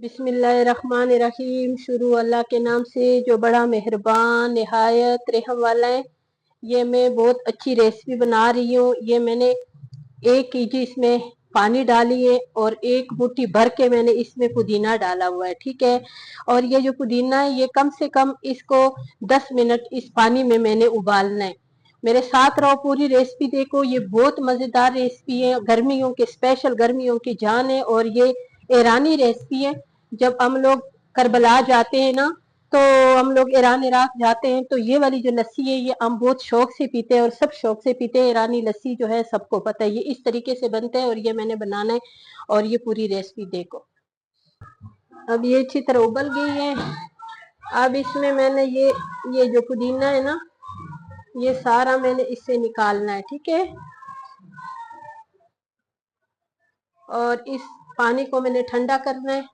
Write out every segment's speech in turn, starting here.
बिस्मिल्लाहिर्रहमानिर्रहीम। शुरू अल्लाह के नाम से जो बड़ा मेहरबान निहायत रहम वाला है। ये मैं बहुत अच्छी रेसिपी बना रही हूँ। ये मैंने 1 केजी इसमें पानी डाली है और 1 मुट्ठी भर के मैंने इसमें पुदीना डाला हुआ है, ठीक है। और ये जो पुदीना है ये कम से कम इसको 10 मिनट इस पानी में मैंने उबालना है। मेरे साथ रहो, पूरी रेसिपी देखो। ये बहुत मजेदार रेसिपी है, गर्मियों के स्पेशल, गर्मियों की जान है। और ये ईरानी रेसिपी है। जब हम लोग करबला जाते हैं ना, तो हम लोग ईरान इराक जाते हैं तो ये वाली जो लस्सी है ये हम बहुत शौक से पीते हैं और सब शौक से पीते हैं। ईरानी लस्सी जो है सबको पता है, ये इस तरीके से बनता है और ये मैंने बनाना है। और ये पूरी रेसिपी देखो। अब ये अच्छी तरह उबल गई है। अब इसमें मैंने ये जो पुदीना है ना, ये सारा मैंने इससे निकालना है, ठीक है। और इस पानी को मैंने ठंडा करना है।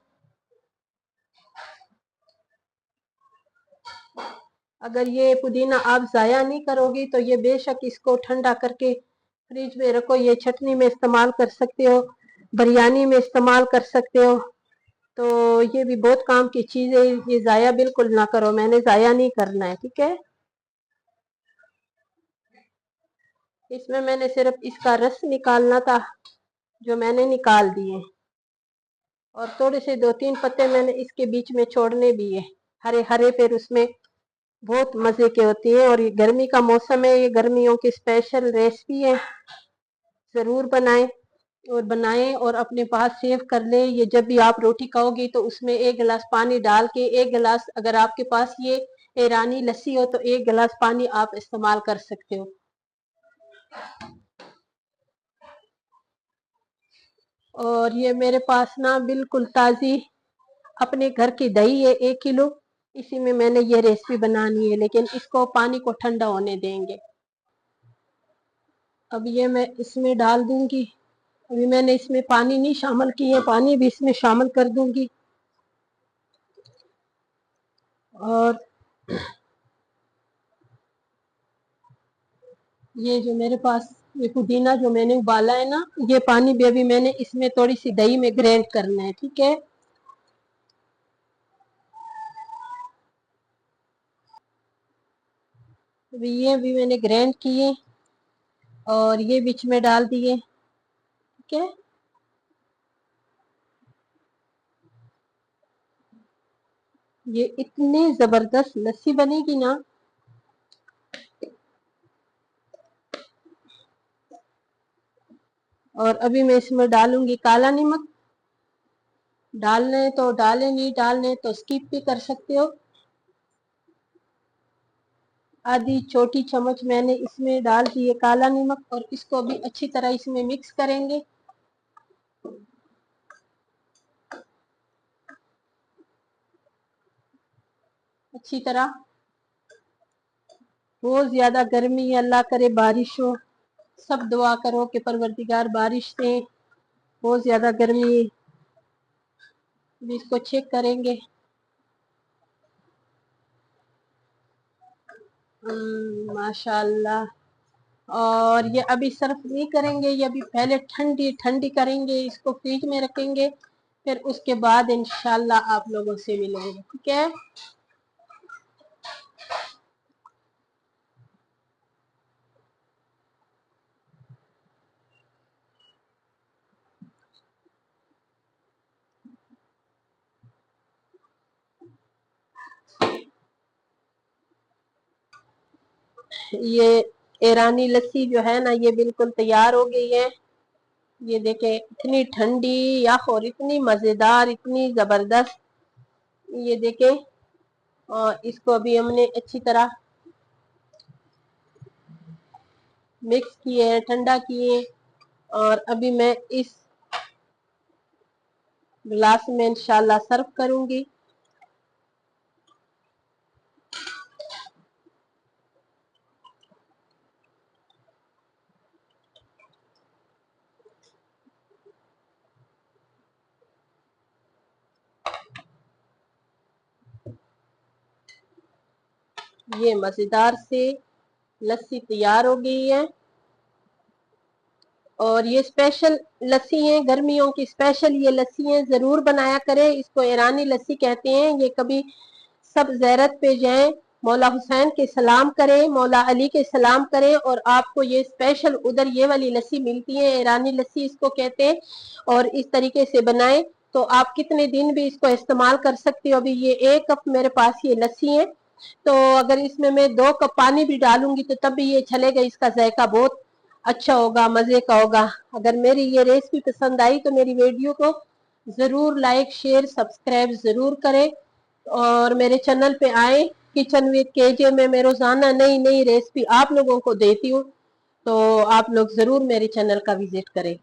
अगर ये पुदीना आप ज़ाया नहीं करोगी तो ये बेशक इसको ठंडा करके फ्रिज में रखो। ये चटनी में इस्तेमाल कर सकते हो, बिरयानी में इस्तेमाल कर सकते हो। तो ये भी बहुत काम की चीज़ है। ये ज़ाया बिल्कुल ना करो, मैंने ज़ाया नहीं करना है, ठीक है। इसमें मैंने सिर्फ इसका रस निकालना था, जो मैंने निकाल दिए। और थोड़े से 2-3 पत्ते मैंने इसके बीच में छोड़ने भी है, हरे हरे, फिर उसमें बहुत मजे के होती है। और ये गर्मी का मौसम है, ये गर्मियों की स्पेशल रेसिपी है। जरूर बनाएं और अपने पास सेव कर ले। ये जब भी आप रोटी खाओगी तो उसमें 1 गिलास पानी डाल के, 1 गिलास, अगर आपके पास ये ईरानी लस्सी हो तो 1 गिलास पानी आप इस्तेमाल कर सकते हो। और ये मेरे पास ना बिल्कुल ताजी अपने घर की दही है, 1 किलो। इसी में मैंने ये रेसिपी बनानी है, लेकिन इसको पानी को ठंडा होने देंगे। अब ये मैं इसमें डाल दूंगी। अभी मैंने इसमें पानी नहीं शामिल किए, पानी भी इसमें शामिल कर दूंगी। और ये जो मेरे पास ये पुदीना जो मैंने उबाला है ना, ये पानी भी अभी मैंने इसमें थोड़ी सी दही में ग्राइंड करना है, ठीक है। अभी ये भी मैंने ग्राइंड किए और ये बीच में डाल दिए, ठीक है। ये इतनी जबरदस्त लस्सी बनेगी ना। और अभी मैं इसमें डालूंगी काला नमक। डालने तो डाले, नहीं डालने तो स्किप भी कर सकते हो। आधी छोटी चम्मच मैंने इसमें डाल दी है काला नमक, और इसको भी अच्छी तरह इसमें मिक्स करेंगे। अच्छी तरह। बहुत ज्यादा गर्मी है, अल्लाह करे बारिश हो। सब दुआ करो कि परवरदिगार बारिश दे। बहुत ज्यादा गर्मी है। अभी इसको चेक करेंगे। माशाल्लाह। और ये अभी सर्व नहीं करेंगे, ये अभी पहले ठंडी ठंडी करेंगे, इसको फ्रिज में रखेंगे, फिर उसके बाद इंशाल्लाह आप लोगों से मिलेंगे, ठीक है। ये ईरानी लस्सी जो है ना, ये बिल्कुल तैयार हो गई है। ये देखें, इतनी ठंडी या और इतनी मजेदार, इतनी जबरदस्त। ये देखें। और इसको अभी हमने अच्छी तरह मिक्स किए, ठंडा किए। और अभी मैं इस गिलास में इंशाल्लाह सर्व करूंगी। ये मजेदार से लस्सी तैयार हो गई है। और ये स्पेशल लस्सी है, गर्मियों की स्पेशल ये लस्सी है, जरूर बनाया करें। इसको ईरानी लस्सी कहते हैं। ये कभी सब ज़ियारत पे जाएं, मौला हुसैन के सलाम करें, मौला अली के सलाम करें और आपको ये स्पेशल उधर ये वाली लस्सी मिलती है, ईरानी लस्सी इसको कहते हैं। और इस तरीके से बनाएं तो आप कितने दिन भी इसको इस्तेमाल कर सकते हो। अभी ये 1 कप मेरे पास ये लस्सी है, तो अगर इसमें मैं 2 कप पानी भी डालूंगी तो तब भी ये चलेगा। इसका जायका बहुत अच्छा होगा, मजे का होगा। अगर मेरी ये रेसिपी पसंद आई तो मेरी वीडियो को जरूर लाइक शेयर सब्सक्राइब जरूर करें और मेरे चैनल पे आए। किचन विद केजे में मैं रोजाना नई नई रेसिपी आप लोगों को देती हूँ, तो आप लोग जरूर मेरे चैनल का विजिट करें।